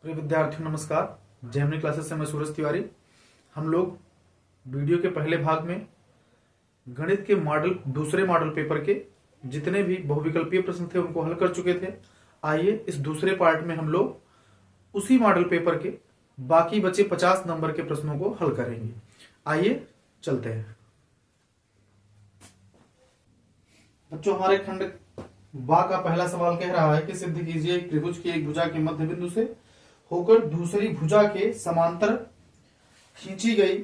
प्रिय विद्यार्थियों नमस्कार। जेमिनी क्लासेस से मैं सूरज तिवारी। हम लोग वीडियो के पहले भाग में गणित के दूसरे मॉडल पेपर के जितने भी बहुविकल्पीय प्रश्न थे उनको हल कर चुके थे। आइए इस दूसरे पार्ट में हम लोग उसी मॉडल पेपर के बाकी बचे 50 नंबर के प्रश्नों को हल करेंगे। आइए चलते हैं बच्चों। हमारे खंड बा का पहला सवाल कह रहा है कि सिद्ध कीजिए एक त्रिभुज की एक भुजा के मध्य बिंदु से होकर दूसरी भुजा के समांतर खींची गई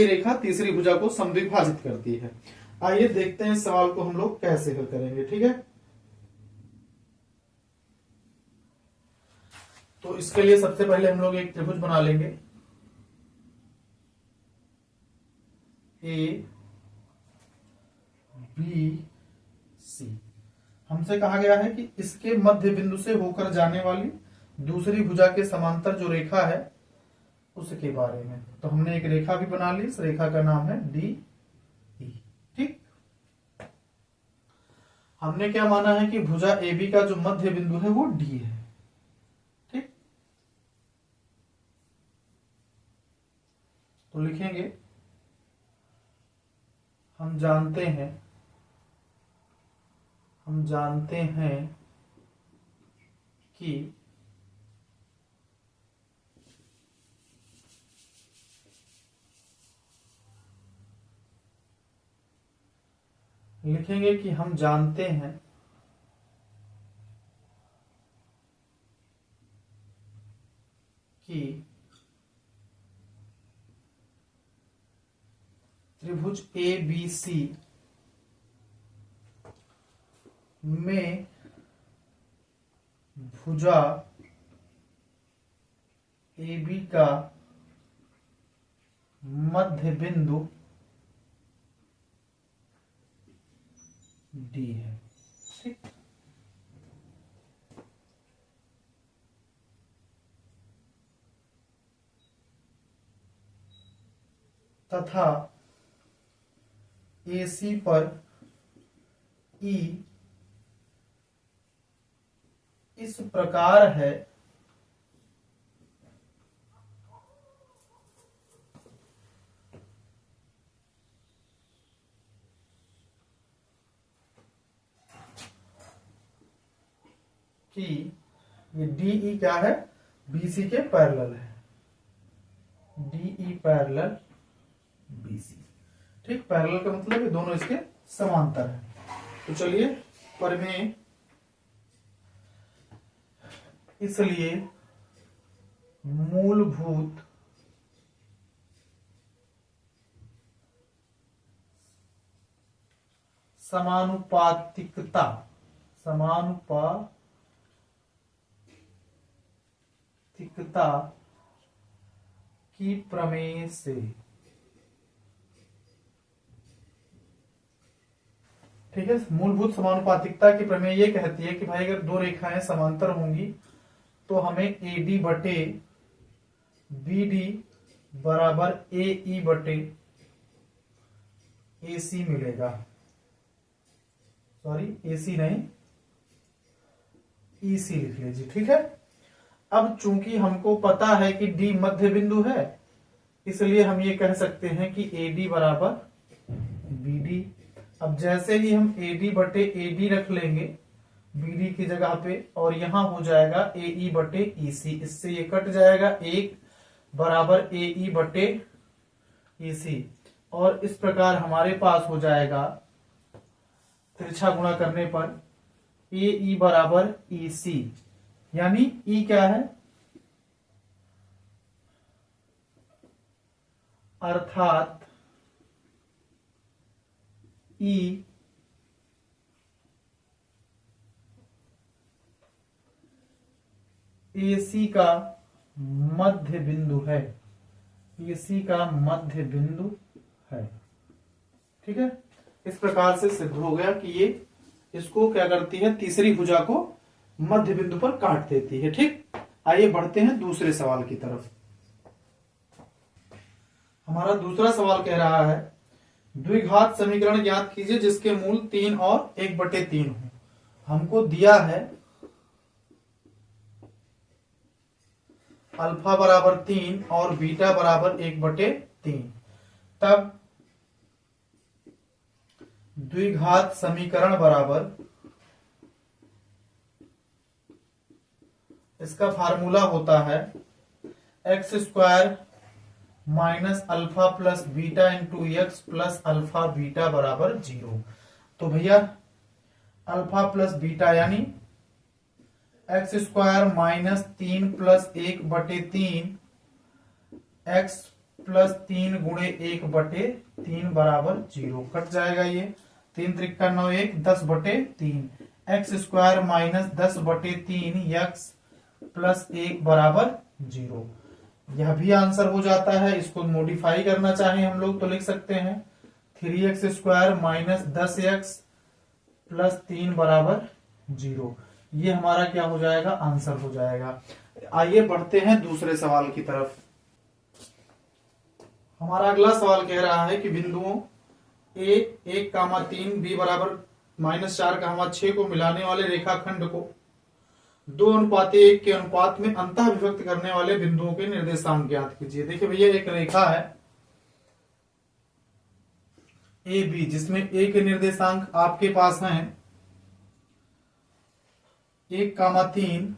रेखा तीसरी भुजा को समद्विभाजित करती है। आइए देखते हैं इस सवाल को हम लोग कैसे हल करेंगे। ठीक है, तो इसके लिए सबसे पहले हम लोग एक त्रिभुज बना लेंगे। A B C. हमसे कहा गया है कि इसके मध्य बिंदु से होकर जाने वाली दूसरी भुजा के समांतर जो रेखा है उसके बारे में। तो हमने एक रेखा भी बना ली, इस रेखा का नाम है डी ई। ठीक, हमने क्या माना है कि भुजा ए बी का जो मध्य बिंदु है वो डी है। ठीक, तो लिखेंगे हम जानते हैं कि हम जानते हैं कि त्रिभुज ए बी सी में भुजा ए बी का मध्य बिंदु डी है। ठीक, तथा AC पर E इस प्रकार है कि ये DE क्या है, BC के पैरेलल है। DE parallel BC। ठीक, पैरेलल का मतलब ये दोनों इसके समांतर है। तो चलिए प्रमेय, इसलिए मूलभूत समानुपातिकता की प्रमेय से। ठीक है, मूलभूत समानुपातिकता की प्रमेय ये कहती है कि भाई अगर दो रेखाएं समांतर होंगी तो हमें AD बटे BD बराबर AE बटे AC मिलेगा। सॉरी, AC नहीं, EC लिख लीजिए। ठीक है, अब चूंकि हमको पता है कि D मध्य बिंदु है इसलिए हम ये कह सकते हैं कि AD बराबर BD। अब जैसे ही हम AD बटे AD रख लेंगे BD की जगह पे और यहां हो जाएगा AE बटे EC, इससे ये कट जाएगा, 1 बराबर AE बटे EC। और इस प्रकार हमारे पास हो जाएगा तिरछा गुणा करने पर AE बराबर EC, यानी E क्या है, अर्थात E AC का मध्य बिंदु है। AC का मध्य बिंदु है। ठीक है, इस प्रकार से सिद्ध हो गया कि ये इसको क्या करती है, तीसरी भुजा को मध्य बिंदु पर काट देती है। ठीक, आइए बढ़ते हैं दूसरे सवाल की तरफ। हमारा दूसरा सवाल कह रहा है द्विघात समीकरण ज्ञात कीजिए जिसके मूल 3 और 1/3 हो। हमको दिया है अल्फा बराबर 3 और बीटा बराबर 1/3, तब द्विघात समीकरण बराबर, इसका फार्मूला होता है x² minus alpha plus beta into x plus alpha beta बराबर 0। तो भैया अल्फा प्लस बीटा यानी x² minus 3 plus 1/3 x plus 3 गुणे 1/3 बराबर 0। कट जाएगा ये, 3 Trika 9 1 10/3, x² minus 10/3 x plus 1 बराबर 0। यह भी आंसर हो जाता है। इसको मॉडिफाई करना चाहें हम लोग तो लिख सकते हैं 3x² माइनस 10x प्लस 3 बराबर 0। ये हमारा क्या हो जाएगा, आंसर हो जाएगा। आइए बढ़ते हैं दूसरे सवाल की तरफ। हमारा अगला सवाल कह रहा है कि बिंदुओं a 1,3 b बराबर -4,6 को मिलाने वाले रेखाखंड को 2:1 के अनुपात में अंतः विभक्त करने वाले बिंदुओं के निर्देशांक ज्ञात कीजिए। देखिए भैया एक रेखा है ए बी, जिसमें ए के निर्देशांक आपके पास हैं 1,3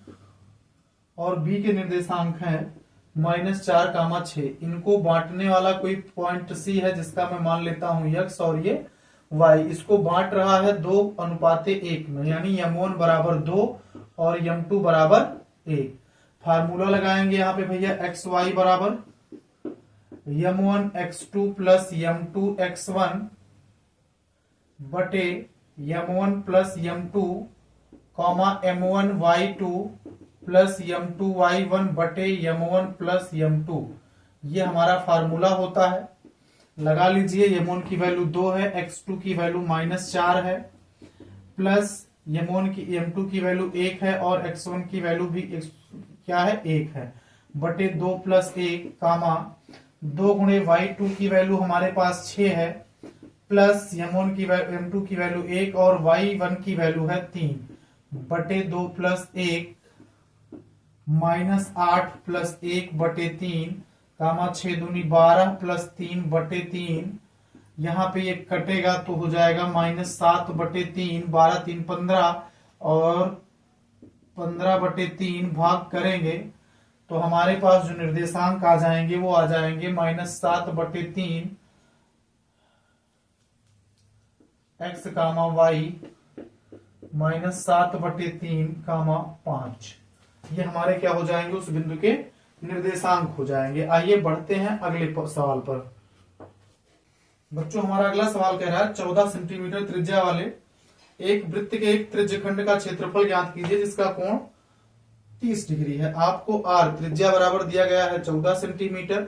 और बी के निर्देशांक हैं -4,6। इनको बांटने वाला कोई पॉइंट सी है जिसका मैं मान लेता हूं x और ये y। इसको बांट रहा है 2:1 में, यानी m1 बराबर 2 और m2 बराबर 1। फार्मूला लगाएंगे यहाँ पे भैया xy बराबर m1 x2 plus m2 x1 बटे m1 plus m2 comma m1 y2 plus m2 y1 बटे m1 प्लस m2। ये हमारा फार्मूला होता है। लगा लीजिए, m1 की वैल्यू 2 है, x2 की वैल्यू -4 है, प्लस m1 की m2 की वैल्यू 1 है और x1 की वैल्यू भी क्या है 1 है, बटे 2 प्लस 1 कामा 2 गुणे y2 की वैल्यू हमारे पास 6 है, प्लस m1 की m2 की वैल्यू 1 और y1 की वैल्यू है 3 बटे 2 प्लस 1 -8 प्लस 1/3 कामा 6 दूनी 12 प्लस 3/3। यहाँ पे ये कटेगा तो हो जाएगा -7/3, 12 3 15 और 15/3 भाग करेंगे तो हमारे पास जो निर्देशांक आ जाएंगे वो आ जाएंगे -7/3 x कामा y -7/3 कामा 5। ये हमारे क्या हो जाएंगे, उस बिंदु के निर्देशांक हो जाएंगे। आइए बढ़ते हैं अगले सवाल पर। बच्चों हमारा अगला सवाल कह रहा है 14 सेंटीमीटर त्रिज्या वाले एक वृत्त के एक त्रिज्यखंड का क्षेत्रफल ज्ञात कीजिए जिसका कोण 30 डिग्री है। आपको r त्रिज्या बराबर दिया गया है 14 सेंटीमीटर,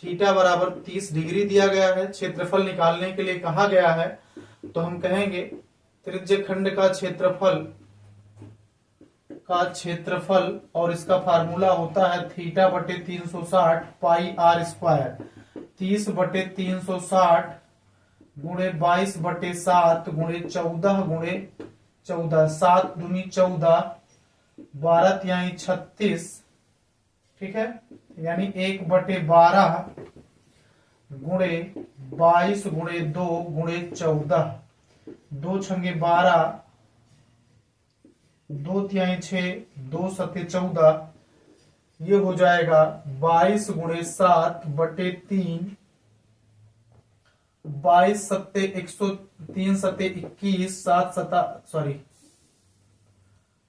थीटा बराबर 30 डिग्री दिया गया है। क्षेत्रफल निकालने के लिए कहा गया है, तो हम कहेंगे त्रिज्यखंड का क्षेत्रफल और इसका फार्मूला होता है थीटा बटे 360 पाई r स्क्वायर। 30/360 गुणे 22/7 गुणे 14 गुणे 14, 7 दूनी 14, 12 तिहाई 36, ठीक है, यानी 1/12 गुणे 22 गुणे 2 गुणे 14, 2 छंगे 12, 2 तिहाई 6, 2 सत्ते 14। ये हो जाएगा 22 गुणे 7/3, 22 सत्ते 103 सत्ते 21,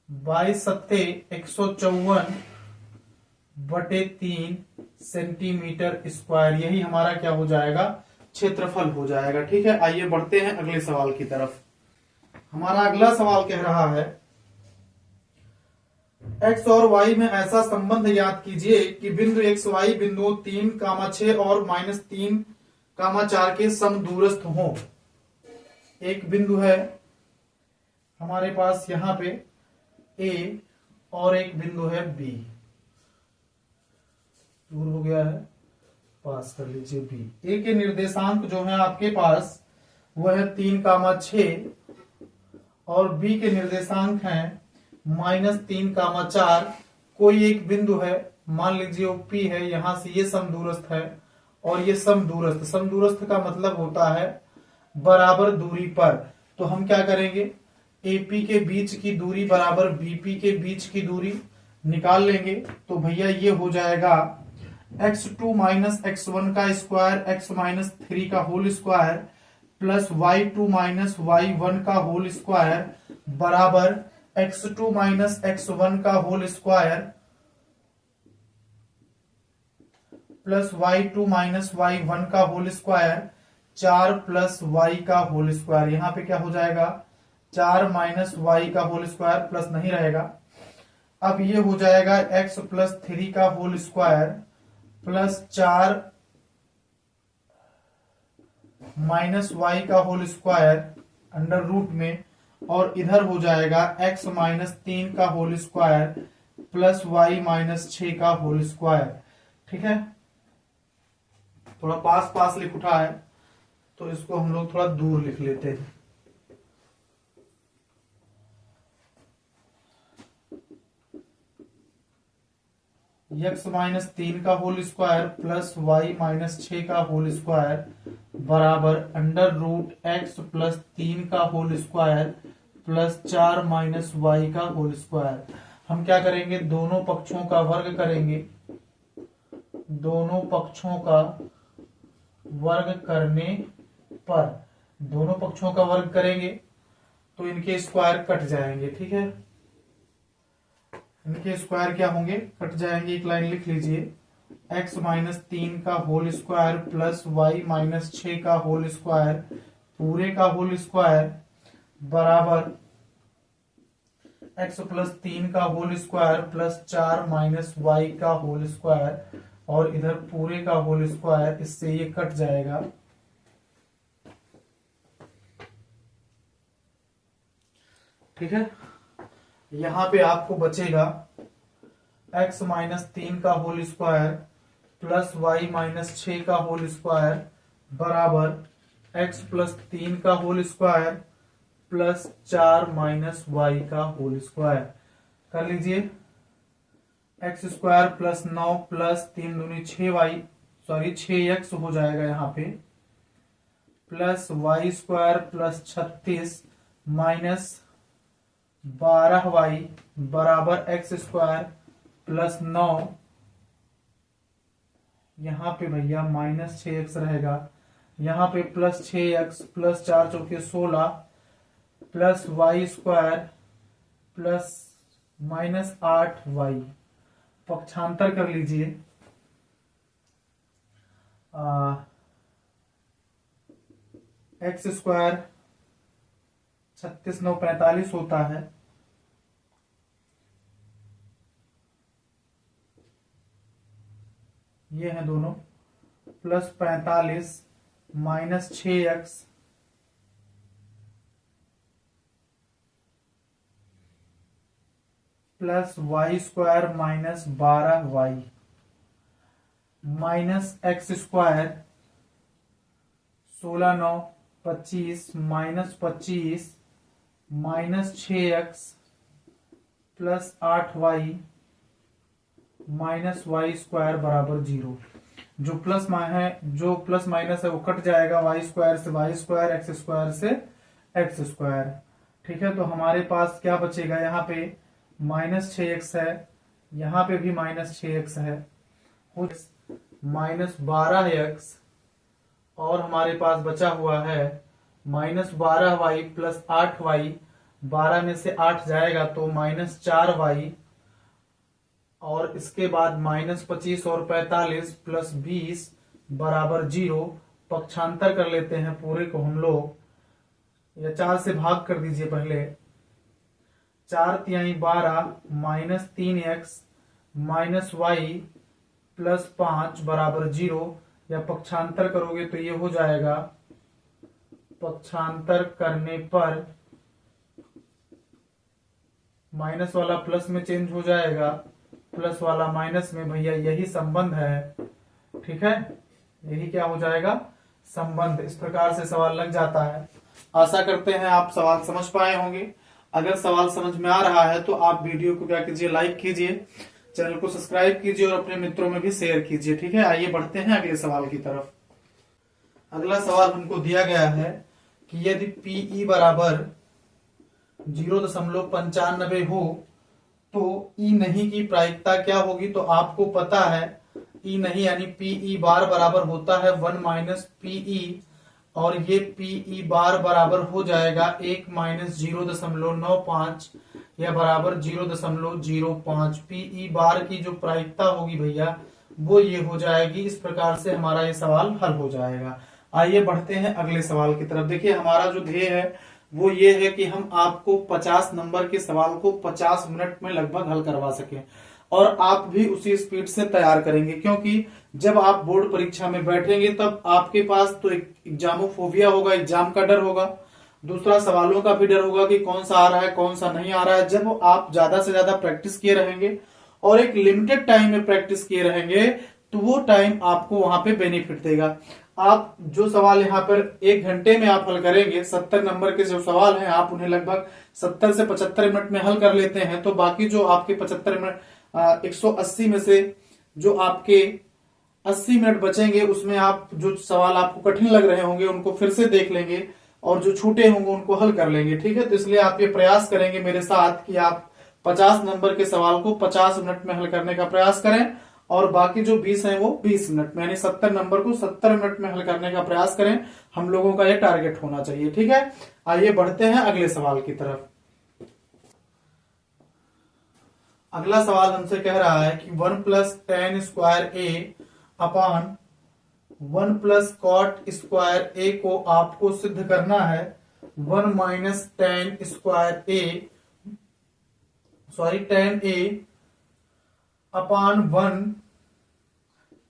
22 सत्ते 154/3 सेंटीमीटर स्क्वायर। यही हमारा क्या हो जाएगा, क्षेत्रफल हो जाएगा। ठीक है, आइए बढ़ते हैं अगले सवाल की तरफ। हमारा अगला सवाल कह रहा है x और y में ऐसा संबंध ज्ञात कीजिए कि बिंदु x y बिंदुओं 3,6 और -3,4 के समदूरस्थ हो। एक बिंदु है हमारे पास यहाँ पे A और एक बिंदु है B। दूर हो गया है, पास कर लीजिए B। A के निर्देशांक जो है आपके पास वह है 3,6 और B के निर्देशांक हैं -3,4। कोई एक बिंदु है मान लीजिए वो P है, यहां से ये समदूरस्थ है और ये समदूरस्थ। समदूरस्थ का मतलब होता है बराबर दूरी पर। तो हम क्या करेंगे, AP के बीच की दूरी बराबर BP के बीच की दूरी निकाल लेंगे। तो भैया ये हो जाएगा x2 माइनस x1 का स्क्वायर x माइनस 3 का whole square plus y2 minus y1 का होल स्क्वायर बराबर x2 माइनस x1 का whole square plus y2 minus y1 का होल स्क्वायर 4 प्लस y का होल स्क्वायर। यहां पे क्या हो जाएगा, 4 माइनस y का होल स्क्वायर प्लस नहीं रहेगा। अब ये हो जाएगा x प्लस 3 का whole square plus 4 minus y का होल स्क्वायर अंडर रूट में, और इधर हो जाएगा x माइनस 3 का whole square plus y minus 6 का होल स्क्वायर। ठीक है, थोड़ा पास पास लिख उठा है तो इसको हम लोग थोड़ा दूर लिख लेते हैं। x माइनस 3 का whole square plus y minus 6 का होल स्क्वायर बराबर अंडर रूट x प्लस 3 का whole square plus 4 minus y का होल स्क्वायर। हम क्या करेंगे, दोनों पक्षों का वर्ग करेंगे। दोनों पक्षों का वर्ग करने पर, दोनों पक्षों का वर्ग करेंगे तो इनके स्क्वायर कट जाएंगे। ठीक है, इनके स्क्वायर क्या होंगे, कट जाएंगे। एक लाइन लिख लीजिए, x माइनस 3 का whole square plus y minus 6 का होल स्क्वायर पूरे का होल स्क्वायर बराबर x प्लस 3 का whole square plus 4 minus y का होल स्क्वायर, और इधर पूरे का होल स्क्वायर, इससे ये कट जाएगा। ठीक है, यहां पे आपको बचेगा x माइनस 3 का whole square plus y minus 6 का होल स्क्वायर बराबर x प्लस 3 का whole square plus 4 minus y का होल स्क्वायर। कर लीजिए, x स्क्वायर प्लस 9 प्लस 3 दूनी 6y, सॉरी 6x हो जाएगा यहाँ पे, plus y square plus 36 minus 12y बराबर x स्क्वायर प्लस 9, यहाँ पे भैया माइनस 6x रहेगा, यहाँ पे प्लस 6x प्लस 4 चौके 16 plus y square plus minus 8y। पक्षांतर कर लीजिए, x स्क्वायर 36 9 45 होता है, ये हैं दोनों, plus 45 minus 6x plus y square minus 12y minus x square 16 9 25 minus 25 minus 6x plus 8y minus y square बराबर 0। जो प्लस है, जो प्लस माइनस है वो कट जाएगा, y स्क्वायर से y स्क्वायर, x स्क्वायर से x स्क्वायर। ठीक है, तो हमारे पास क्या बचेगा, यहाँ पे माइनस 6x है, यहाँ पे भी माइनस 6x है, माइनस 12x, और हमारे पास बचा हुआ है माइनस 12y प्लस 8y, 12 में से 8 जाएगा तो माइनस 4y, और इसके बाद माइनस 25 और 45 प्लस 20 बराबर 0। पक्षांतर कर लेते हैं पूरे को हम लोग, या 4 से भाग कर दीजिए पहले, 4 तिहाई 12 minus 3x minus y plus 5 बराबर 0, या पक्षांतर करोगे तो ये हो जाएगा, पक्षांतर करने पर माइनस वाला प्लस में चेंज हो जाएगा, प्लस वाला माइनस में। भैया यही संबंध है। ठीक है, यही क्या हो जाएगा, संबंध। इस प्रकार से सवाल लग जाता है। आशा करते हैं आप सवाल समझ पाए होंगे। अगर सवाल समझ में आ रहा है तो आप वीडियो को क्या कीजिए, लाइक कीजिए, चैनल को सब्सक्राइब कीजिए और अपने मित्रों में भी शेयर कीजिए। ठीक है, आइए बढ़ते हैं अगले सवाल की तरफ। अगला सवाल हमको दिया गया है कि यदि पीई बराबर 0.95 हो तो ई नहीं की प्रायिकता क्या होगी। तो आपको पता है ई नहीं यानी पीई बार बराबर होता है 1 माइनस पीई, और ये पीई बार बराबर हो जाएगा 1 माइनस 0.95 या बराबर 0.05। पीई बार की जो प्रायिकता होगी भैया वो ये हो जाएगी। इस प्रकार से हमारा ये सवाल हल हो जाएगा। आइए बढ़ते हैं अगले सवाल की तरफ। देखिए हमारा जो ध्येय है वो ये है कि हम आपको 50 नंबर के सवाल को 50 मिनट में लगभग हल करवा सकें, और आप भी उसी स्पीड से तैयार करेंगे, क्योंकि जब आप बोर्ड परीक्षा में बैठेंगे तब आपके पास तो एक एग्जामोफोबिया होगा, एग्जाम का डर होगा, दूसरा सवालों का भी डर होगा कि कौन सा आ रहा है कौन सा नहीं आ रहा है। जब आप ज्यादा से ज्यादा प्रैक्टिस किए रहेंगे और एक लिमिटेड टाइम में प्रैक्टिस किए रहेंगे तो वो टाइम आपको वहां पे बेनिफिट देगा। आप जो सवाल यहाँ पर 1 घंटे में आप हल करेंगे, 70 नंबर के जो सवाल हैं आप उन्हें लगभग 70 से 75 मिनट में हल कर लेते हैं, तो बाकी जो आपके 75 मिनट 180 में से जो आपके 80 मिनट बचेंगे उसमें आप जो सवाल आपको कठिन लग रहे होंगे उनको फिर से देख लेंगे और जो छूटे होंगे उनको हल कर लेंगे। ठीक है, तो इसलिए आप ये प्रयास करेंगे मेरे साथ कि आप 50 नंबर के सवाल को 50 मिनट में हल करने का प्रयास करें, और बाकी जो 20 हैं वो 20 मिनट में, यानी 70 नंबर को 70 मिनट में हल करने का प्रयास करें। हम लोगों का ये टारगेट होना चाहिए। ठीक है, आइए बढ़ते हैं अगले सवाल की तरफ। अगला सवाल हमसे कह रहा है कि 1 plus tan square A upon 1 plus cot square A को आपको सिद्ध करना है 1 minus tan square A tan A upon 1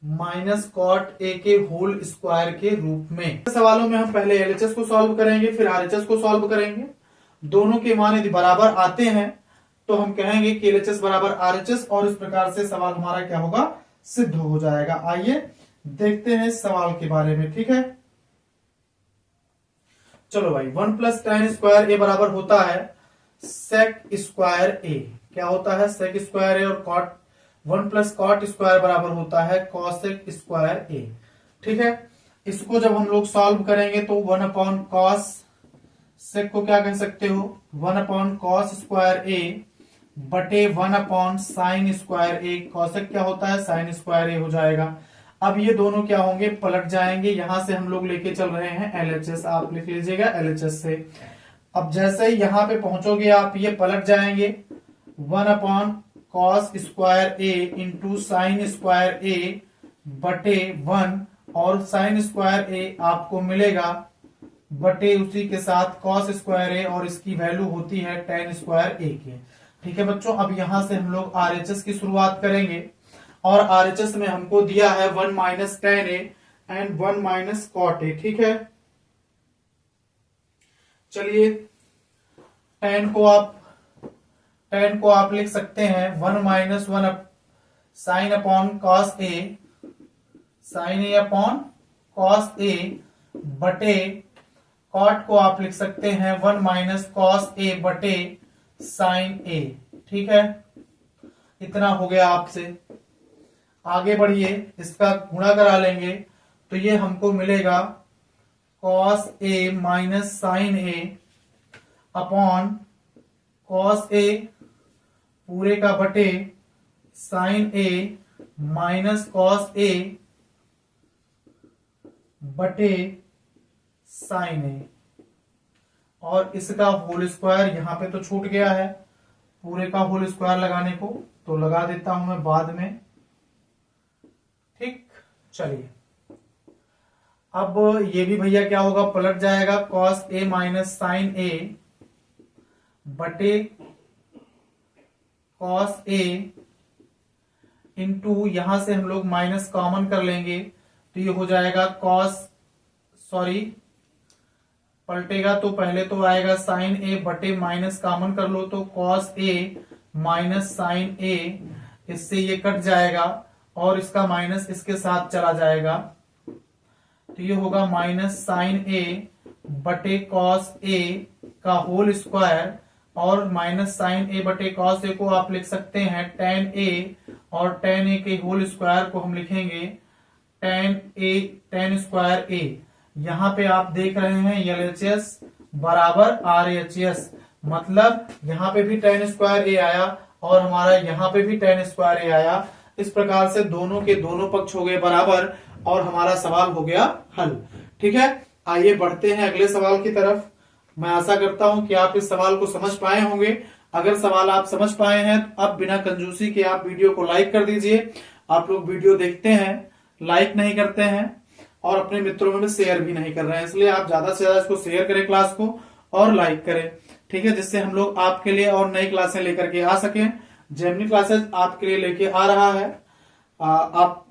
minus cot A के होल स्क्वायर के रूप में। सवालों में हम पहले एलएचएस को सॉल्व करेंगे फिर आरएचएस को सॉल्व करेंगे। दोनों के मान यदि बराबर आते हैं तो हम कहेंगे कि एलएचएस बराबर आरएचएस, और इस प्रकार से सवाल हमारा क्या होगा, सिद्ध हो जाएगा। आइए देखते हैं इस सवाल के बारे में। ठीक है, चलो भाई 1 प्लस टेन स्क्वायर ए बराबर होता है सेक स्क्वायर ए। क्या होता है, सेक स्क्वायर ए, और कॉट 1 प्लस कॉट स्क्वायर बराबर होता है कॉसेक स्क्वायर ए। ठीक है, इसको जब हम लोग सॉल्व करेंगे तो 1 अपॉन कॉस, सेक को क्या कह सकते हो 1 अपॉन कॉस स्क्वायर ए बटे 1 अपॉन साइन स्क्वायर ए। कॉसेक क्या होता है, साइन स्क्वायर ए हो जाएगा। अब ये दोनों क्या होंगे, पलट जाएंगे। यहां से हम लोग लेके चल रहे हैं एलएचएस, आप लिख लीजिएगा एलएचएस से। अब जैसे ही यहां पे पहुंचोगे आप ये पलट जाएंगे 1 अपॉन कॉस स्क्वायर ए इंटू साइन स्क्वायर ए बटे 1, और साइन स्क्वायर ए आपको मिलेगा बटे उसी के साथ कॉस स्क्वायर ए, और इसकी वैल्यू होती है टेन स्क्वायर ए के। ठीक है बच्चों, अब यहां से हम लोग आरएचएस की शुरुआत करेंगे, और आरएचएस में हमको दिया है 1 minus tan A and 1 minus cot A. ठीक है, चलिए टेन को आप लिख सकते हैं 1 minus 1 sine upon cos A, sign A upon cos A बटे कॉट को आप लिख सकते हैं 1 माइनस कॉस ए बटे साइन ए। ठीक है, इतना हो गया आपसे। आगे बढ़िए, इसका गुणा करा लेंगे तो ये हमको मिलेगा cos A minus sign A upon cos A पूरे का बटे sign A minus cos A बटे साइन ए, और इसका होल स्क्वायर यहाँ पे तो छूट गया है, पूरे का होल स्क्वायर लगाने को तो लगा देता हूं मैं बाद में। ठीक, चलिए अब ये भी भैया क्या होगा, पलट जाएगा कॉस ए माइनस साइन ए बटे कॉस ए इंटू, यहां से हम लोग माइनस कॉमन कर लेंगे तो ये हो जाएगा पलटेगा तो पहले तो आएगा साइन ए बटे माइनस कॉमन कर लो तो कॉस ए माइनस साइन ए, इससे ये कट जाएगा और इसका माइनस इसके साथ चला जाएगा तो ये होगा माइनस साइन ए बटे कॉस ए का होल स्क्वायर, और माइनस साइन ए बटे कॉस ए को आप लिख सकते हैं टेन ए और tan a के होल स्क्वायर को हम लिखेंगे tan स्क्वायर a। यहाँ पे आप देख रहे हैं LHS बराबर RHS, मतलब यहाँ पे भी tan स्क्वायर a आया और हमारा यहाँ पे भी tan स्क्वायर a आया। इस प्रकार से दोनों के दोनों पक्ष हो गए बराबर और हमारा सवाल हो गया हल। ठीक है, आइए बढ़ते हैं अगले सवाल की तरफ। मैं आशा करता हूं कि आप इस सवाल को समझ पाए होंगे। अगर सवाल आप समझ पाए हैं तो अब बिना कंजूसी के आप वीडियो को लाइक कर दीजिए। आप लोग वीडियो देखते हैं, लाइक नहीं करते हैं और अपने मित्रों में भी शेयर भी नहीं कर रहे हैं, इसलिए आप ज्यादा से ज्यादा इसको शेयर करें क्लास को और लाइक करें। ठीक है, जिससे हम लोग आपके लिए और नई क्लासें लेकर के आ सकें। जेमिनी क्लासेस आपके लिए लेके आ रहा है। आप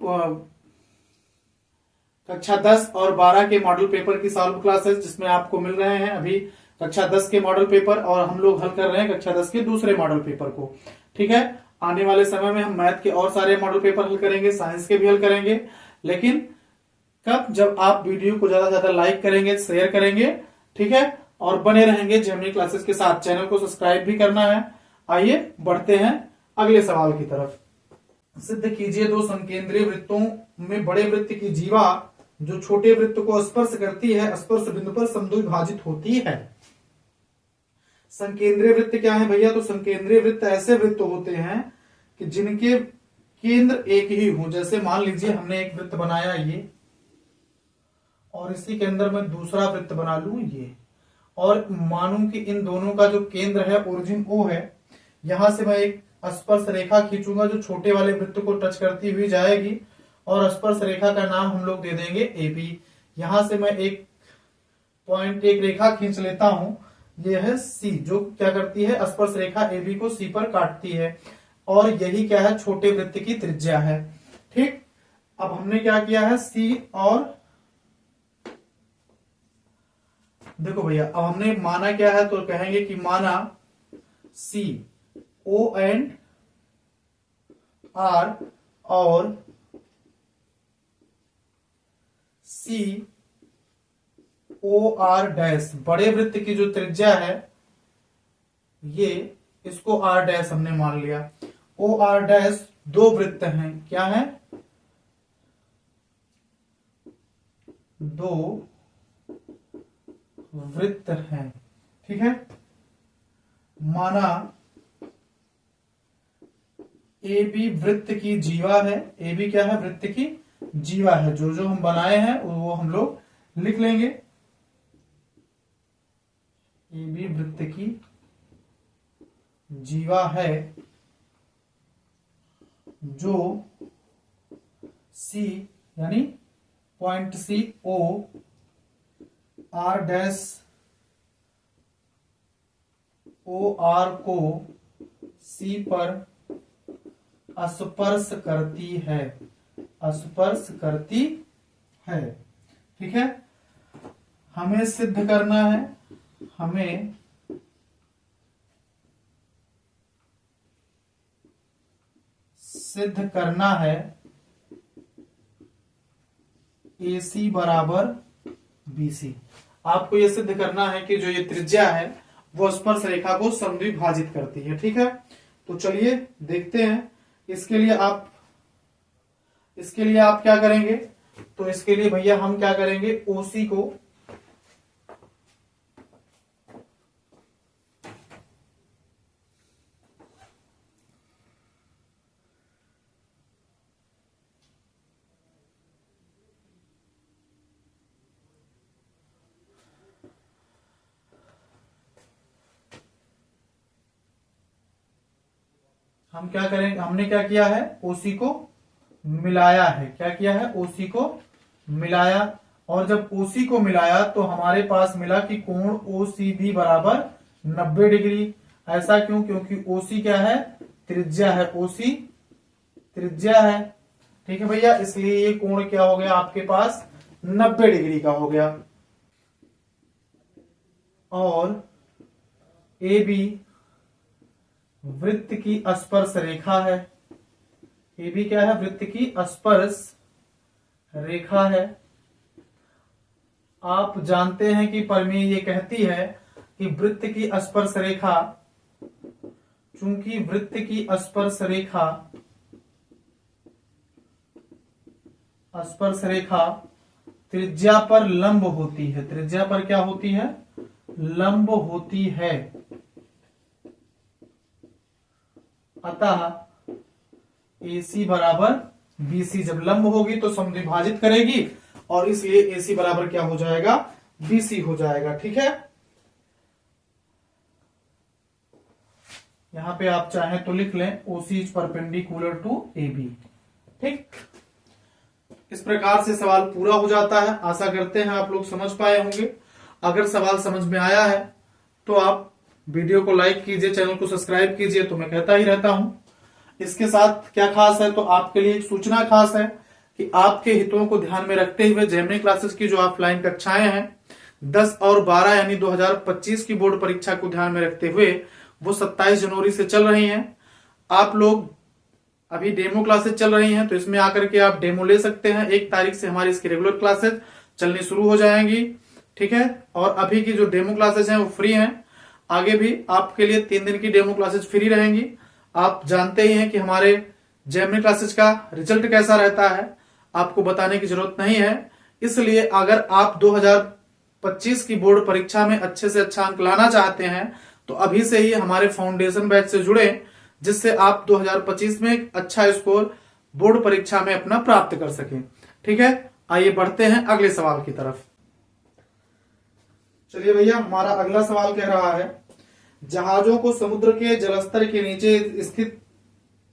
कक्षा 10 और 12 के मॉडल पेपर की सॉल्व क्लासेस जिसमें आपको मिल रहे हैं। अभी कक्षा 10 के मॉडल पेपर और हम लोग हल कर रहे हैं कक्षा 10 के दूसरे मॉडल पेपर को। ठीक है, आने वाले समय में हम मैथ के और सारे मॉडल पेपर हल करेंगे, साइंस के भी हल करेंगे, लेकिन कब, जब आप वीडियो को ज्यादा से ज्यादा लाइक करेंगे, शेयर करेंगे। ठीक है, और बने रहेंगे जेमिनी क्लासेस के साथ। चैनल को सब्सक्राइब भी करना है। आइए बढ़ते हैं अगले सवाल की तरफ। सिद्ध कीजिए दो संकेंद्रीय वृत्तों में बड़े वृत्त की जीवा जो छोटे वृत्त को स्पर्श करती है स्पर्श बिंदु पर समद्विभाजित होती है। संकेंद्रीय वृत्त क्या है भैया? तो संकेंद्रीय वृत्त ऐसे वृत्त होते हैं कि जिनके केंद्र एक ही हो। जैसे मान लीजिए हमने एक वृत्त बनाया ये, और इसी के अंदर मैं दूसरा वृत्त बना लूं ये, और मानूं कि इन दोनों का जो केंद्र है ओरिजिन O है। यहां से मैं एक स्पर्श रेखा खींचूंगा जो छोटे वाले वृत्त को टच करती हुई जाएगी, और स्पर्श रेखा का नाम हम लोग दे देंगे AB। यहां से मैं एक पॉइंट, एक रेखा खींच लेता हूं, यह है C, जो क्या करती है स्पर्श रेखा AB को C पर काटती है, और यही क्या है छोटे वृत्त की त्रिज्या है। ठीक, अब हमने क्या किया है C और देखो भैया, अब हमने माना क्या है, तो कहेंगे कि माना C O एंड R और C O R डैश बड़े वृत्त की जो त्रिज्या है ये, इसको R डैश हमने मान लिया। O R डैश दो वृत्त हैं, क्या है? दो वृत्त हैं। ठीक है, माना AB वृत्त की जीवा है। AB क्या है? वृत्त की जीवा है। जो जो हम बनाए हैं वो हम लोग लिख लेंगे। AB वृत्त की जीवा है जो C यानी point C O R dash O R को C पर स्पर्श करती है, स्पर्श करती है। ठीक है, हमें सिद्ध करना है, हमें सिद्ध करना है AC बराबर BC। आपको यह सिद्ध करना है कि जो ये त्रिज्या है वो स्पर्श रेखा को समद्विभाजित करती है। ठीक है, तो चलिए देखते हैं। इसके लिए आप क्या करेंगे? तो इसके लिए भैया हम क्या करेंगे, OC को हम क्या करेंगे, हमने क्या किया है, OC को मिलाया है। क्या किया है? OC को मिलाया, और जब OC को मिलाया तो हमारे पास मिला कि कोण OCB बराबर 90 डिग्री। ऐसा क्यों? क्योंकि OC क्या है? त्रिज्या है। OC त्रिज्या है। ठीक है भैया, इसलिए ये कोण क्या हो गया आपके पास? 90 डिग्री का हो गया। और AB वृत्त की स्पर्श रेखा है। AB क्या है? वृत्त की स्पर्श रेखा है। आप जानते हैं कि प्रमेय ये कहती है कि वृत्त की स्पर्श रेखा, चूंकि वृत्त की स्पर्श रेखा स्पर्श रेखा त्रिज्या पर लंब होती है, त्रिज्या पर क्या होती है, लंब होती है, अतः AC बराबर BC, जब लंब होगी तो समद्विभाजित करेगी और इसलिए AC बराबर क्या हो जाएगा, BC हो जाएगा। ठीक है, यहां पे आप चाहें तो लिख लें OC is perpendicular to AB। ठीक, इस प्रकार से सवाल पूरा हो जाता है। आशा करते हैं आप लोग समझ पाए होंगे। अगर सवाल समझ में आया है तो आप वीडियो को लाइक कीजिए, चैनल को सब्सक्राइब कीजिए, तो मैं कहता ही रहता हूं। इसके साथ क्या खास है, तो आपके लिए एक सूचना खास है कि आपके हितों को ध्यान में रखते हुए जेमिनी क्लासेस की जो ऑफलाइन कक्षाएं हैं 10 और 12 यानी 2025 की बोर्ड परीक्षा को ध्यान में रखते हुए वो 27 जनवरी से चल रही हैं। आप लोग अभी डेमो क्लासेस चल रही हैं, तो इसमें आकर के आप डेमो ले सकते हैं। 1 तारीख से हमारी इसकी रेगुलर क्लासेस चलनी शुरू हो जाएंगी। ठीक है, और अभी की जो डेमो क्लासेस हैं वो फ्री हैं। आगे भी आपके लिए 3 दिन की डेमो क्लासेस फ्री रहेंगी। आप जानते ही हैं कि हमारे जेमिनी क्लासेस का रिजल्ट कैसा रहता है, आपको बताने की जरूरत नहीं है। इसलिए अगर आप 2025 की बोर्ड परीक्षा में अच्छे से अच्छा अंक लाना चाहते हैं तो अभी से ही हमारे फाउंडेशन बैच से जुड़े, जिससे आप 2025 में एक अच्छा स्कोर बोर्ड परीक्षा में अपना प्राप्त कर सकें। ठीक है, आइए बढ़ते हैं अगले सवाल की तरफ। चलिए भैया, हमारा अगला सवाल कह रहा है, जहाजों को समुद्र के जलस्तर के नीचे स्थित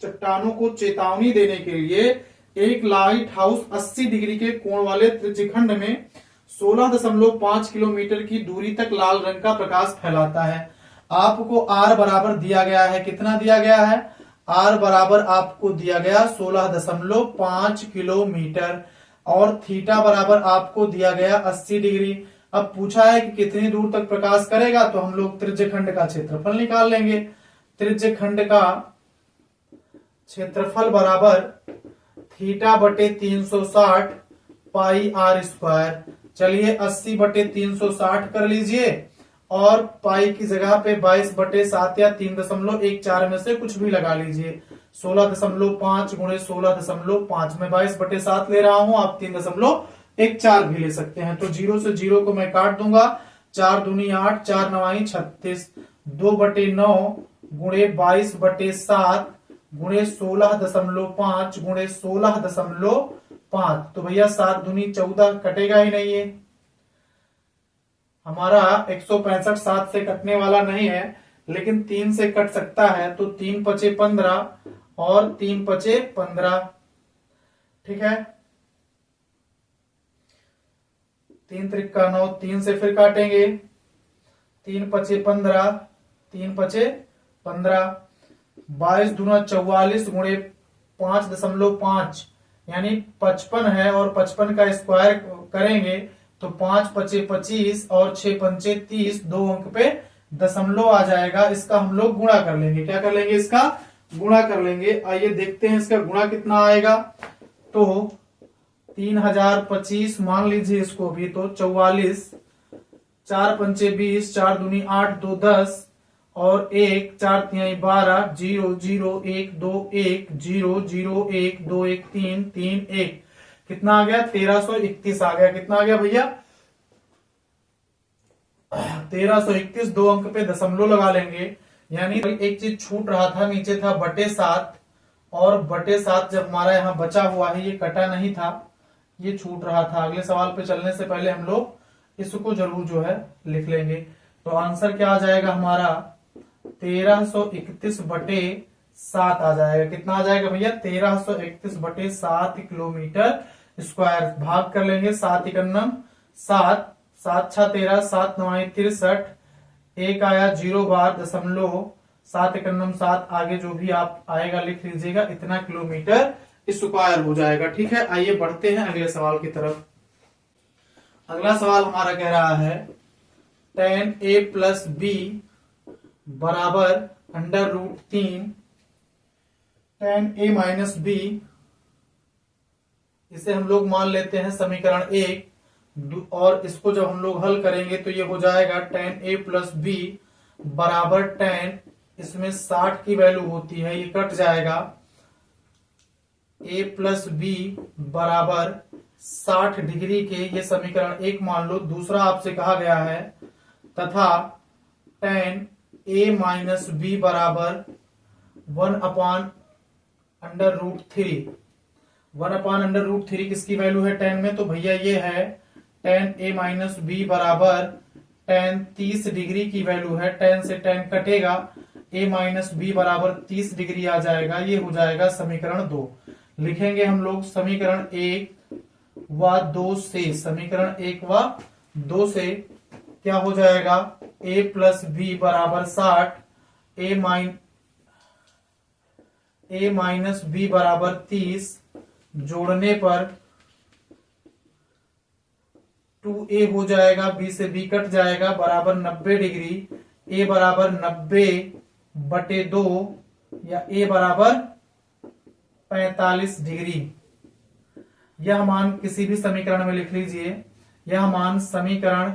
चट्टानों को चेतावनी देने के लिए एक लाइट हाउस 80 डिग्री के कोण वाले त्रिज्यखंड में 16.5 किलोमीटर की दूरी तक लाल रंग का प्रकाश फैलाता है। आपको R बराबर दिया गया है, कितना दिया गया है, R बराबर आपको दिया गया 16.5 किलोमीटर और थीटा बराबर आपको दिया गया 80 डिग्री। अब पूछा है कि कितनी दूर तक प्रकाश करेगा, तो हम लोग त्रिज्यखंड का क्षेत्रफल निकाल लेंगे। त्रिज्यखंड का क्षेत्रफल बराबर थीटा बटे 360 पाई R²। चलिए 80 बटे 360 कर लीजिए और पाई की जगह पे 22 बटे 7 या 3.14 में से कुछ भी लगा लीजिए। 16.5 गुणे 16.5, मैं 22 बटे 7 ले रहा हूं, आप 3.14 भी ले सकते हैं। तो 0 से 0 को मैं काट दूंगा, 4 दूनी 8, 4 9 36, 2 बटे 9 गुणे 22 बटे 7 गुणे 16.5 गुणे 16.5। तो भैया 7 दूनी 14 कटेगा ही नहीं है, हमारा 165 7 से कटने वाला नहीं है, लेकिन 3 से कट सकता है। तो 3 पचे 15 और 3 पचे 15। ठीक है, 3 त्रिका 9, 3 से फिर काटेंगे, 3 पचे 15, 3 पचे 15, 22 दूना 44 गुणे 5.5 यानी 55 है, और 55 का स्क्वायर करेंगे तो 5 पचे 25 और 6 पंचे 30, 2 अंक पे दशमलव आ जाएगा। इसका हम लोग गुणा कर लेंगे, क्या कर लेंगे, इसका गुणा कर लेंगे। आइए देखते हैं इसका गुणा कितना आएगा। तो 3025 मान लीजिए इसको भी, तो 44, 4 पंचे 20, 4 दूनी 8, 2 10 और 1, 4 तिहाई 12, 0 0 1 2 1 0 0 1 2 1 3 3 1, कितना आ गया, 1331 आ गया। कितना आ गया भैया, 1331। 2 अंक पे दशमलव लगा लेंगे, यानी एक चीज छूट रहा था, नीचे था बटे 7, और बटे 7 जब हमारा यहाँ बचा हुआ है, ये कटा नहीं था, ये छूट रहा था। अगले सवाल पे चलने से पहले हम लोग इसको जरूर जो है लिख लेंगे। तो आंसर क्या आ जाएगा हमारा, 1331 बटे 7 आ जाएगा। कितना आ जाएगा भैया, 1331 बटे 7 किलोमीटर स्क्वायर। भाग कर लेंगे, 7 × 7, 7 × 13, 7 9 63, 1 आया 0 बार दशमलव, 7 × 7, आगे जो भी आप आएगा लिख लीजिएगा, इतना किलोमीटर स्क्वायर हो जाएगा। ठीक है, आइए बढ़ते हैं अगले सवाल की तरफ। अगला सवाल हमारा कह रहा है, tan A + B बराबर √3 tan A - B, इसे हम लोग मान लेते हैं समीकरण 1, और इसको जब हम लोग हल करेंगे तो ये हो जाएगा tan A + B बराबर tan, इसमें 60 की वैल्यू होती है, ये कट जाएगा, ए प्लस बी बराबर 60 डिग्री के, ये समीकरण एक मान लो। दूसरा आपसे कहा गया है तथा tan ए माइनस बी बराबर 1/√3। 1/√3 किसकी वैल्यू है tan में? तो भैया ये है tan ए माइनस बी बराबर tan 30 डिग्री की वैल्यू है। tan से tan कटेगा, a माइनस बी बराबर 30 डिग्री आ जाएगा। ये हो जाएगा समीकरण 2। लिखेंगे हम लोग समीकरण 1 व 2 से। समीकरण 1 व 2 से क्या हो जाएगा? a प्लस बी बराबर 60, a माइनस बी बराबर 30, जोड़ने पर 2a हो जाएगा, b से b कट जाएगा, बराबर 90 डिग्री। a बराबर 90/2 या a बराबर 45 डिग्री। यह मान किसी भी समीकरण में लिख लीजिए। यह मान समीकरण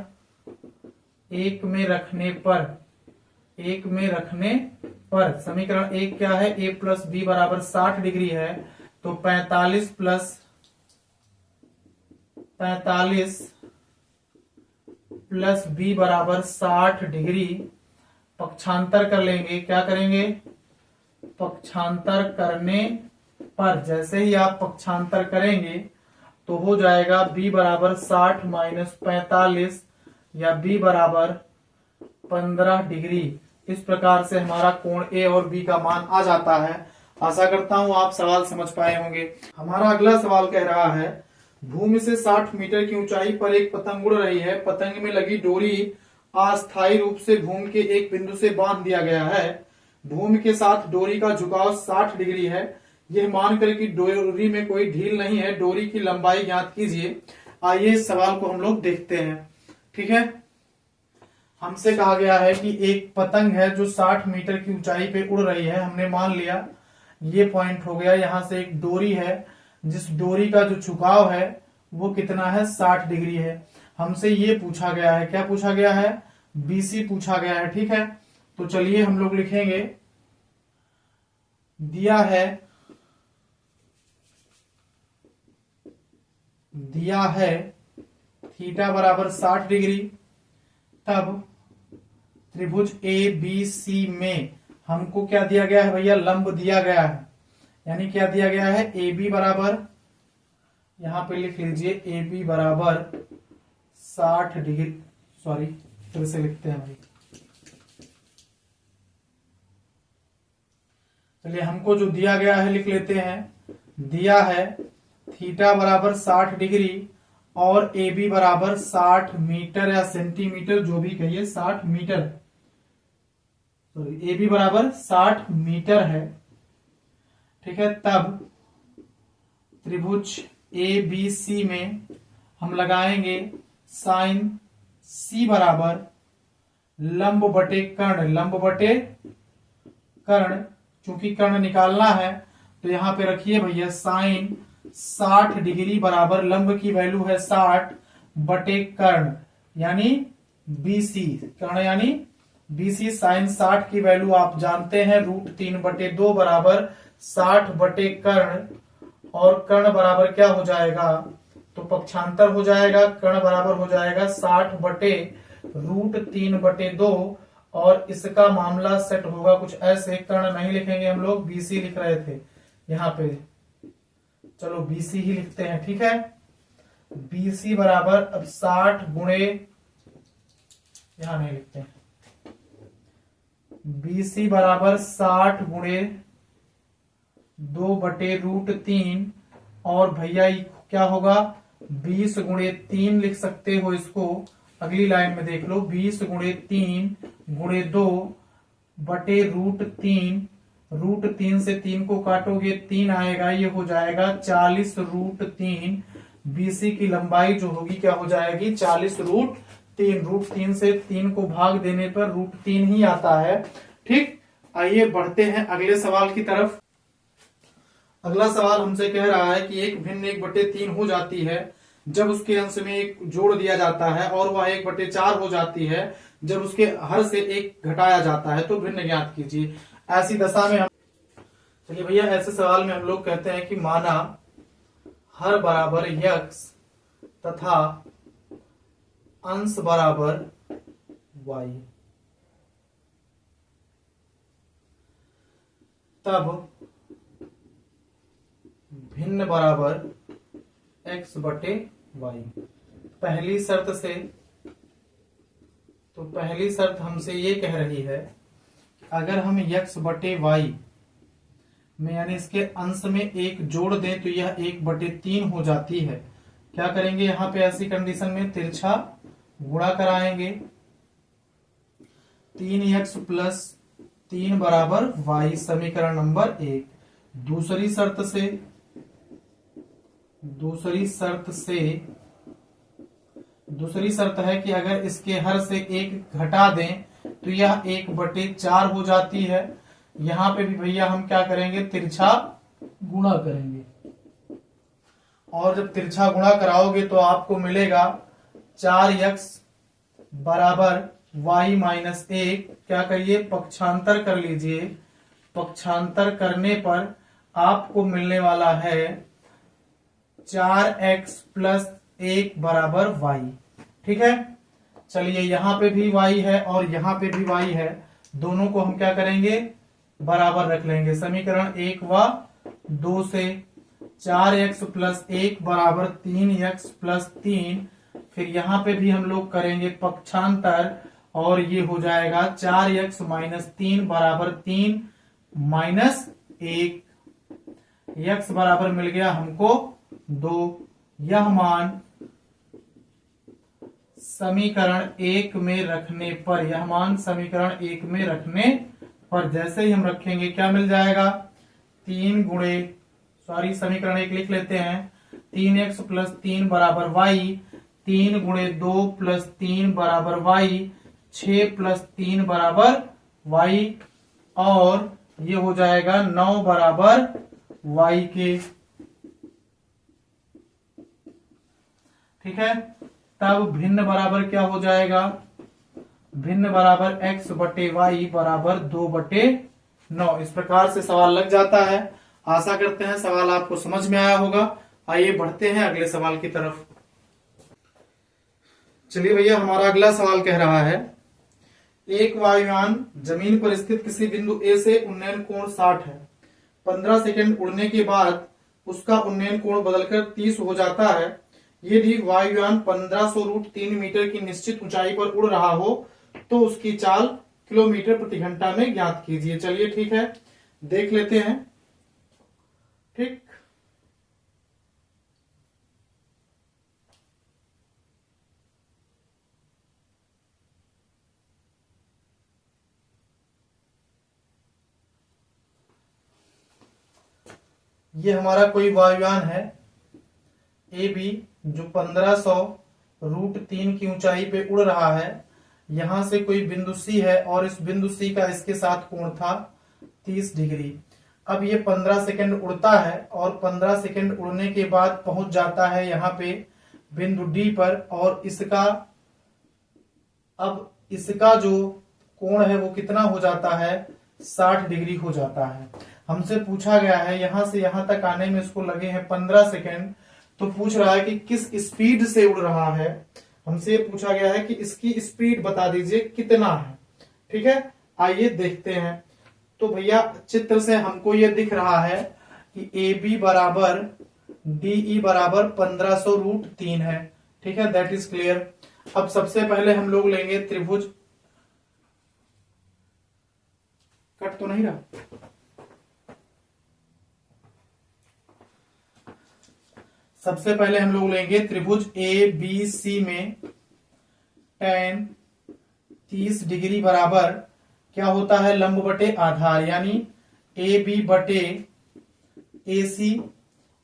1 में रखने पर समीकरण 1 क्या है? a प्लस बी बराबर 60 डिग्री है, तो 45 प्लस बी बराबर 60 डिग्री। पक्षांतर कर लेंगे। क्या करेंगे? पक्षांतर करने पर जैसे ही आप पक्षांतर करेंगे तो हो जाएगा b बराबर 60 माइनस 45 या b बराबर 15 डिग्री। इस प्रकार से हमारा कोण a और b का मान आ जाता है। आशा करता हूं आप सवाल समझ पाए होंगे। हमारा अगला सवाल कह रहा है, भूमि से 60 मीटर की ऊंचाई पर एक पतंग उड़ रही है। पतंग में लगी डोरी अस्थायी रूप से भूमि के एक बिंदु से बांध दिया गया है। भूमि के साथ डोरी का झुकाव 60 डिग्री है। यह मानकर कि डोरी में कोई ढील नहीं है, डोरी की लंबाई ज्ञात कीजिए। आइए इस सवाल को हम लोग देखते हैं। ठीक है, हमसे कहा गया है कि एक पतंग है जो 60 मीटर की ऊंचाई पे उड़ रही है। हमने मान लिया ये पॉइंट हो गया। यहां से एक डोरी है, जिस डोरी का जो झुकाव है वो कितना है? 60 डिग्री है। हमसे ये पूछा गया है, क्या पूछा गया है? BC पूछा गया है। ठीक है, तो चलिए हम लोग लिखेंगे, दिया है थीटा बराबर 60 डिग्री। तब त्रिभुज ABC में हमको क्या दिया गया है भैया? लंब दिया गया है। यानी क्या दिया गया है? AB बराबर, यहां पे लिख लीजिए AB बराबर 60 डिग्री। सॉरी, फिर से लिखते हैं भाई। चलिए, हमको जो दिया गया है लिख लेते हैं। दिया है थीटा बराबर 60 डिग्री और AB बराबर 60 मीटर या सेंटीमीटर, जो भी कहिए, 60 मीटर। सॉरी, AB बराबर 60 मीटर है। ठीक है, तब त्रिभुज ABC में हम लगाएंगे साइन C बराबर लंब बटे कर्ण। चूंकि कर्ण निकालना है तो यहां पे रखिए भैया साइन 60 डिग्री बराबर लंब की वैल्यू है 60 बटे कर्ण यानी BC। कर्ण यानी BC साइन 60 की वैल्यू आप जानते हैं, √3/2 बराबर 60 बटे कर्ण। और कर्ण बराबर क्या हो जाएगा? तो पक्षांतर हो जाएगा। कर्ण बराबर हो जाएगा 60 बटे √3/2 और इसका मामला सेट होगा कुछ ऐसे। कर्ण नहीं लिखेंगे हम लोग, BC लिख रहे थे यहाँ पे। चलो BC ही लिखते हैं। ठीक है, BC बराबर अब 60 गुणे, यहां नहीं लिखते हैं, BC बराबर 60 गुणे 2/√3 और भैया क्या होगा? 20 गुणे 3 लिख सकते हो इसको। अगली लाइन में देख लो, 20 गुणे 3 गुणे 2 बटे √3। √3 से 3 को काटोगे 3 आएगा, ये हो जाएगा 40 √3। BC की लंबाई जो होगी क्या हो जाएगी? 40 √3। √3 से 3 को भाग देने पर √3 ही आता है। ठीक, आइए बढ़ते हैं अगले सवाल की तरफ। अगला सवाल हमसे कह रहा है कि एक भिन्न 1/3 हो जाती है जब उसके अंश में एक जोड़ दिया जाता है, और वह 1/4 हो जाती है जब उसके हर से एक घटाया जाता है। तो भिन्न ज्ञात कीजिए। ऐसी दशा में हम चलिए भैया, ऐसे सवाल में हम लोग कहते हैं कि माना हर बराबर x तथा अंश बराबर y, तब भिन्न बराबर x बटे y। पहली शर्त हमसे ये कह रही है, अगर हम x बटे y में यानी इसके अंश में एक जोड़ दें तो यह 1/3 हो जाती है। क्या करेंगे यहाँ पे ऐसी कंडीशन में? तिरछा गुणा कराएंगे। 3x + 3 बराबर y, समीकरण नंबर 1। दूसरी शर्त है कि अगर इसके हर से एक घटा दें तो यह 1/4 हो जाती है। यहां पे भी भैया हम क्या करेंगे? तिरछा गुणा करेंगे, और जब तिरछा गुणा कराओगे तो आपको मिलेगा 4x बराबर y - 1। क्या करिए? पक्षांतर कर लीजिए। पक्षांतर करने पर आपको मिलने वाला है 4x + 1 बराबर y। ठीक है, चलिए यहाँ पे भी y है और यहाँ पे भी y है, दोनों को हम क्या करेंगे? बराबर रख लेंगे। समीकरण 1 व 2 से 4x + 1 बराबर 3x + 3, फिर यहाँ पे भी हम लोग करेंगे पक्षांतर और ये हो जाएगा 4x - 3 बराबर 3 - 1। x बराबर मिल गया हमको 2। यह मान समीकरण 1 में रखने पर, जैसे ही हम रखेंगे क्या मिल जाएगा? समीकरण 1 लिख लेते हैं। 3x + 3 बराबर y, 3 × 2 + 3 बराबर y, 6 + 3 बराबर y, और ये हो जाएगा 9 बराबर y के। ठीक है, तब भिन्न बराबर क्या हो जाएगा? भिन्न बराबर x बटे y बराबर 2/9। इस प्रकार से सवाल लग जाता है। आशा करते हैं सवाल आपको समझ में आया होगा। आइए बढ़ते हैं अगले सवाल की तरफ। चलिए भैया, हमारा अगला सवाल कह रहा है, एक वायुयान जमीन पर स्थित किसी बिंदु A से उन्नयन कोण 60 है। 15 सेकंड उड़ने के बाद उसका उन्नयन कोण बदलकर 30 हो जाता है। यदि वायुयान 1500√3 मीटर की निश्चित ऊंचाई पर उड़ रहा हो तो उसकी चाल किलोमीटर प्रति घंटा में ज्ञात कीजिए। चलिए ठीक है, देख लेते हैं। ठीक, ये हमारा कोई वायुयान है AB जो 1500√3 की ऊंचाई पे उड़ रहा है। यहां से कोई बिंदु C है और इस बिंदु C का इसके साथ कोण था 30 डिग्री। अब ये 15 सेकंड उड़ता है और 15 सेकंड उड़ने के बाद पहुंच जाता है यहाँ पे बिंदु D पर, और इसका जो कोण है वो कितना हो जाता है? 60 डिग्री हो जाता है। हमसे पूछा गया है यहां से यहां तक आने में इसको लगे हैं 15 सेकंड, तो पूछ रहा है कि किस स्पीड से उड़ रहा है। हमसे पूछा गया है कि इसकी स्पीड बता दीजिए कितना है। ठीक है, आइए देखते हैं। तो भैया चित्र से हमको ये दिख रहा है कि AB बराबर DE बराबर 1500√3 है। ठीक है, दैट इज क्लियर। अब सबसे पहले हम लोग लेंगे त्रिभुज, कट तो नहीं रहा। सबसे पहले हम लोग लेंगे त्रिभुज ABC में tan 30 डिग्री बराबर क्या होता है? लंब बटे आधार, यानी AB बटे AC,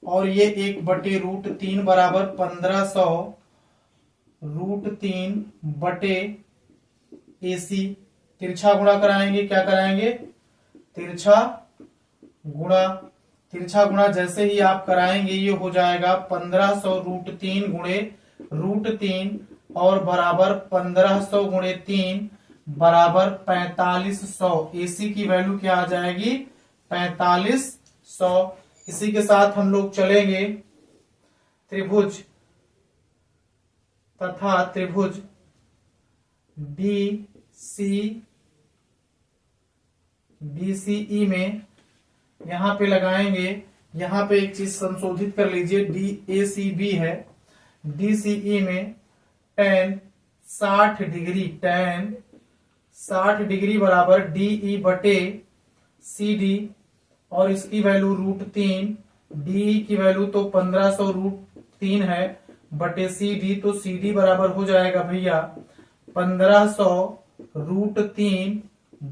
और ये 1/√3 बराबर 1500√3 बटे AC। तिरछा गुणा कराएंगे, क्या कराएंगे? तिरछा गुणा जैसे ही आप कराएंगे ये हो जाएगा 1500√3 गुणे √3 और बराबर 1500 गुणे 3 बराबर 4500। AC की वैल्यू क्या आ जाएगी? 4500। इसी के साथ हम लोग चलेंगे त्रिभुज तथा त्रिभुज DCE में यहां पे लगाएंगे। यहां पे एक चीज संशोधित कर लीजिए, DACB है। DCE में tan 60 डिग्री, tan 60 डिग्री बराबर DE बटे CD, और इसकी वैल्यू √3, DE की वैल्यू तो 1500 √3 है बटे CD, तो CD बराबर हो जाएगा भैया 1500 √3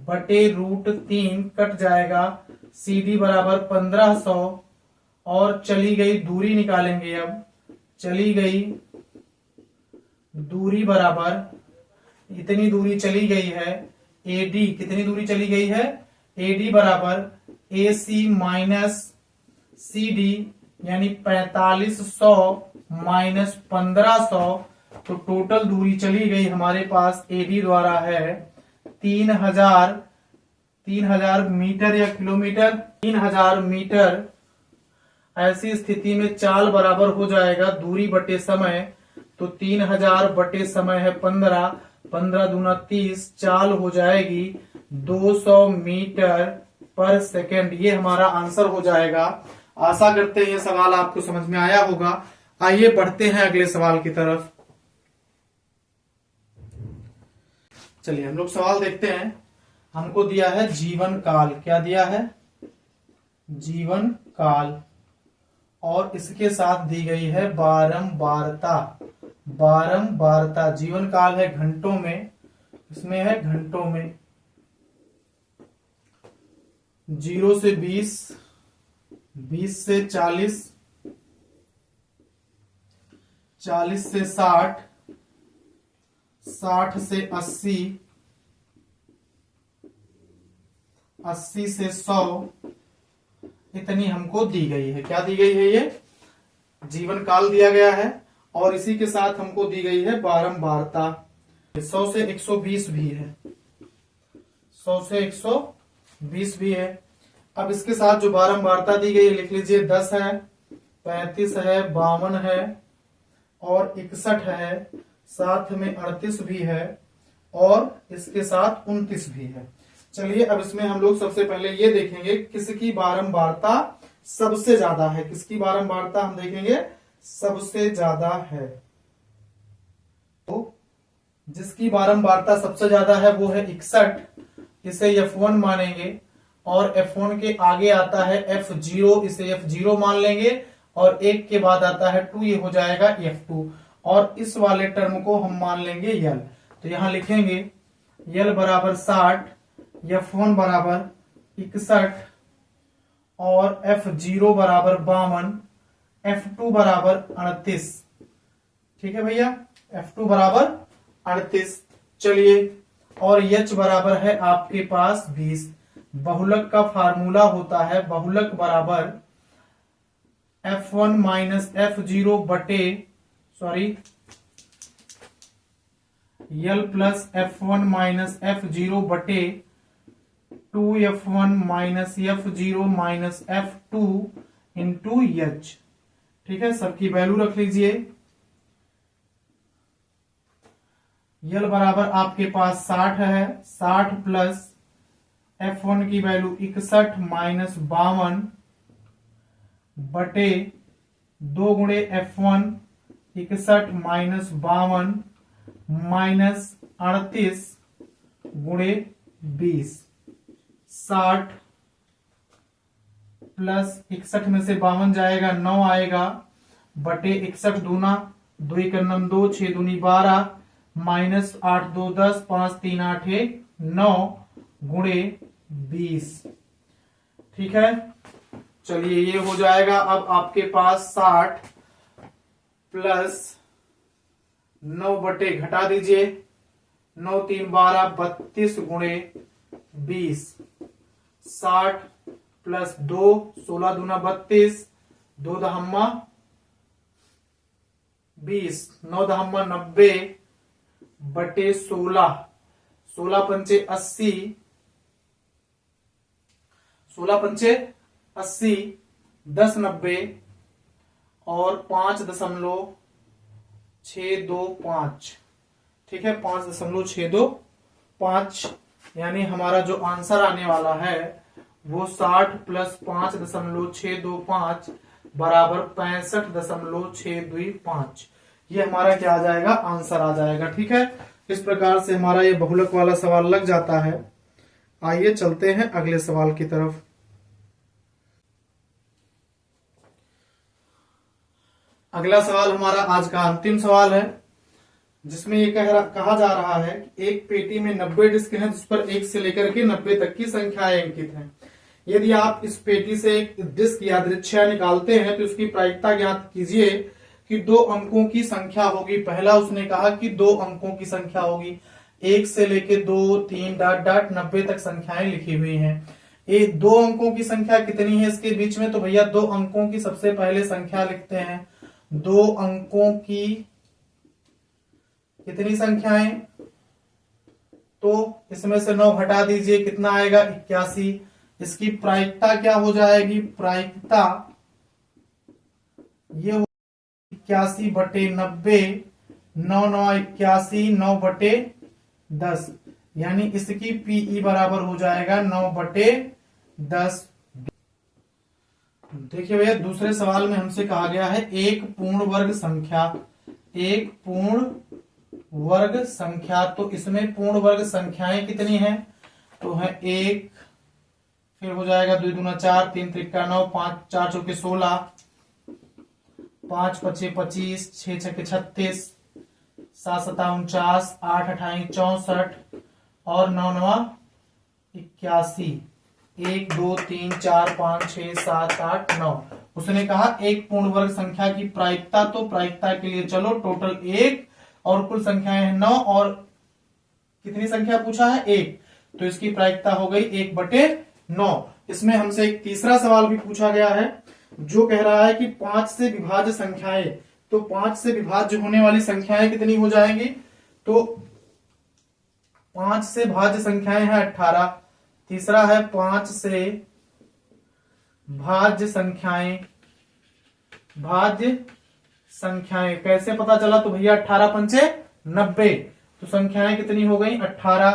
बटे √3 कट जाएगा, CD बराबर 1500, और चली गई दूरी निकालेंगे। अब चली गई दूरी बराबर, इतनी दूरी चली गई है AD, कितनी दूरी चली गई है AD बराबर AC माइनस CD, यानी 4500 माइनस 1500, तो टोटल दूरी चली गई हमारे पास AD द्वारा है 3000 मीटर या किलोमीटर, 3000 मीटर। ऐसी स्थिति में चाल बराबर हो जाएगा दूरी बटे समय, तो 3000 बटे समय है 15, 15 दूना 30, चाल हो जाएगी 200 मीटर पर सेकेंड। ये हमारा आंसर हो जाएगा। आशा करते हैं ये सवाल आपको समझ में आया होगा। आइए बढ़ते हैं अगले सवाल की तरफ। चलिए हम लोग सवाल देखते हैं। हमको दिया है जीवन काल, क्या दिया है जीवन काल, और इसके साथ दी गई है बारंबारता। बारंबारता जीवन काल है घंटों में, इसमें है घंटों में, 0 से 20, 20 से 40, 40 से 60, 60 से 80, 80 से 100, इतनी हमको दी गई है। क्या दी गई है? ये जीवन काल दिया गया है, और इसी के साथ हमको दी गई है बारंबारता। 100 से 120 भी है, 100 से 120 भी है। अब इसके साथ जो बारंबारता दी गई है लिख लीजिए, 10 है, 35 है, 52 है और 61 है, साथ में 38 भी है, और इसके साथ 29 भी है। चलिए अब इसमें हम लोग सबसे पहले ये देखेंगे किसकी बारंबारता सबसे ज्यादा है। किसकी बारंबारता हम देखेंगे सबसे ज्यादा है। तो जिसकी बारंबारता सबसे ज्यादा है वो है 61, इसे F1 मानेंगे, और F1 के आगे आता है F0, इसे F0 मान लेंगे, और 1 के बाद आता है 2, ये हो जाएगा F2, और इस वाले टर्म को हम मान लेंगे L। तो यहां लिखेंगे L बराबर 60, F1 बराबर 61 और F0 बराबर 52, F2 बराबर 38। ठीक है भैया, F2 बराबर 38। चलिए, और H बराबर है आपके पास 20। बहुलक का फार्मूला होता है बहुलक बराबर F1 माइनस F0 बटे L plus F1 minus F0 बटे 2F1 minus F0 minus F2 into H। ठीक है, सबकी वैल्यू रख लीजिए। L बराबर आपके पास 60 है, 60 प्लस F1 की वैल्यू 61 माइनस 52 बटे 2 गुणे F1 61 माइनस 52 माइनस 38 गुणे 20। 60 प्लस 61 में से 52 जाएगा, 9 आएगा, बटे 61 दूना 2 1 9 2 6 दूनी 12 माइनस 8 2 10 5 3 8 1 9 गुणे 20। ठीक है, चलिए ये हो जाएगा। अब आपके पास 60 प्लस 9 बटे घटा दीजिए, 9 3 12 32 गुणे 20। 60 प्लस 2 16 दूना 32, 2 दहम्मा 20, 9 दहम्मा 90 बटे 16, 16 पंचे 80, 16 पंचे 80, 10 90 और 5.625। ठीक है, 5.625, यानी हमारा जो आंसर आने वाला है वो 60 प्लस 5.625 बराबर 65.625। ये हमारा क्या आ जाएगा, आंसर आ जाएगा। ठीक है, इस प्रकार से हमारा ये बहुलक वाला सवाल लग जाता है। आइए चलते हैं अगले सवाल की तरफ। अगला सवाल हमारा आज का अंतिम सवाल है, जिसमें ये कहा जा रहा है कि एक पेटी में 90 डिस्क हैं, जिस पर 1 से लेकर के 90 तक की संख्याएं अंकित हैं। यदि आप इस पेटी से एक डिस्क यादृच्छिक निकालते हैं तो उसकी प्रायिकता ज्ञात कीजिए कि 2 अंकों की संख्या होगी। पहला उसने कहा कि 2 अंकों की संख्या होगी, 1 से लेके 2 3 डॉट डॉट 90 तक संख्याएं लिखी हुई हैं। ये 2 अंकों की संख्या कितनी है इसके बीच में, तो भैया 2 अंकों की सबसे पहले संख्या लिखते हैं। 2 अंकों की कितनी संख्याएं, तो इसमें से 9 घटा दीजिए, कितना आएगा 81। इसकी प्रायिकता क्या हो जाएगी, प्रायिकता ये 81/90, 9 9 81, 9/10, यानी इसकी पीई बराबर हो जाएगा 9/10। देखिए भैया, दूसरे सवाल में हमसे कहा गया है एक पूर्ण वर्ग संख्या, एक पूर्ण वर्ग संख्या, तो इसमें पूर्ण वर्ग संख्याएं कितनी हैं, तो है 1, फिर हो जाएगा 2 दूना 4, 3 त्रिका 9, 5 4 चौके 16, 5 पचे 25, 6 छके 36, 7 7 49, 8 28 64 और 9 9 81। 1 2 3 4 5 6 7 8 9। उसने कहा एक पूर्ण वर्ग संख्या की प्रायिकता, तो प्रायिकता के लिए चलो टोटल 1 और कुल संख्याएं हैं 9 और कितनी संख्या पूछा है 1, तो इसकी प्रायिकता हो गई 1/9। इसमें हमसे एक तीसरा सवाल भी पूछा गया है जो कह रहा है कि 5 से विभाज्य संख्याएं, तो 5 से विभाज्य होने वाली संख्याएं कितनी हो जाएंगी, तो 5 से भाज्य संख्याएं हैं 18। तीसरा है 5 से भाज्य संख्याएं, भाज्य संख्याएं कैसे पता चला, तो भैया 18 पंचे 90, तो संख्याएं कितनी हो गई 18।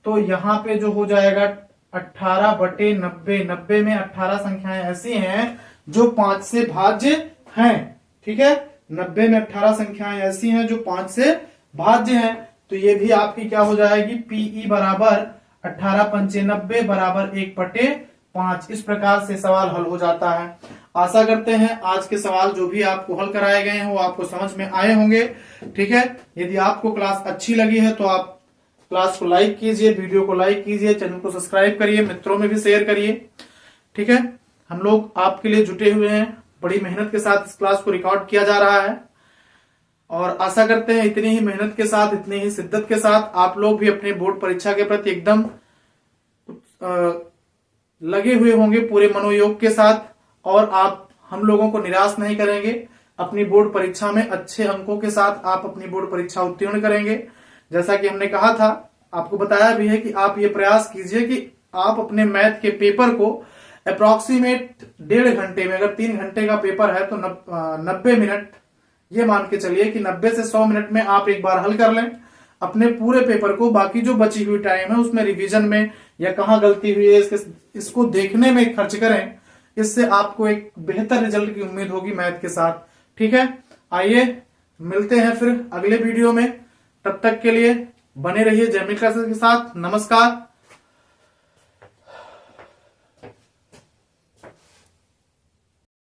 तो यहां पे जो हो जाएगा 18/90, 90 में 18 संख्याएं ऐसी हैं जो 5 से भाज्य हैं। ठीक है, 90 में 18 संख्याएं ऐसी हैं जो 5 से भाज्य हैं, तो ये भी आपकी क्या हो जाएगी, पीई बराबर 18 पंचे 90 बराबर 1/5। इस प्रकार से सवाल हल हो जाता है। आशा करते हैं आज के सवाल जो भी आपको हल कराए गए हैं वो आपको समझ में आए होंगे। ठीक है, यदि आपको क्लास अच्छी लगी है तो आप क्लास को लाइक कीजिए, वीडियो को लाइक कीजिए, चैनल को सब्सक्राइब करिए, मित्रों में भी शेयर करिए। ठीक है, हम लोग आपके लिए जुटे हुए हैं, बड़ी मेहनत के साथ इस क्लास को रिकॉर्ड किया जा रहा है और आशा करते हैं इतनी ही मेहनत के साथ, इतनी ही शिद्दत के साथ आप लोग भी अपने बोर्ड परीक्षा के प्रति एकदम लगे हुए होंगे पूरे मनोयोग के साथ, और आप हम लोगों को निराश नहीं करेंगे। अपनी बोर्ड परीक्षा में अच्छे अंकों के साथ आप अपनी बोर्ड परीक्षा उत्तीर्ण करेंगे। जैसा कि हमने कहा था, आपको बताया भी है कि आप ये प्रयास कीजिए कि आप अपने मैथ के पेपर को अप्रोक्सीमेट 1.5 घंटे में, अगर 3 घंटे का पेपर है तो 90 मिनट, ये मान के चलिए कि 90 से 100 मिनट में आप एक बार हल कर लें अपने पूरे पेपर को। बाकी जो बची हुई टाइम है उसमें रिवीजन में या कहाँ गलती हुई है इसको देखने में खर्च करें। इससे आपको एक बेहतर रिजल्ट की उम्मीद होगी मैथ के साथ। ठीक है, आइए मिलते हैं फिर अगले वीडियो में। तब तक के लिए बने रहिए जय मिल्खा सर के साथ। नमस्कार।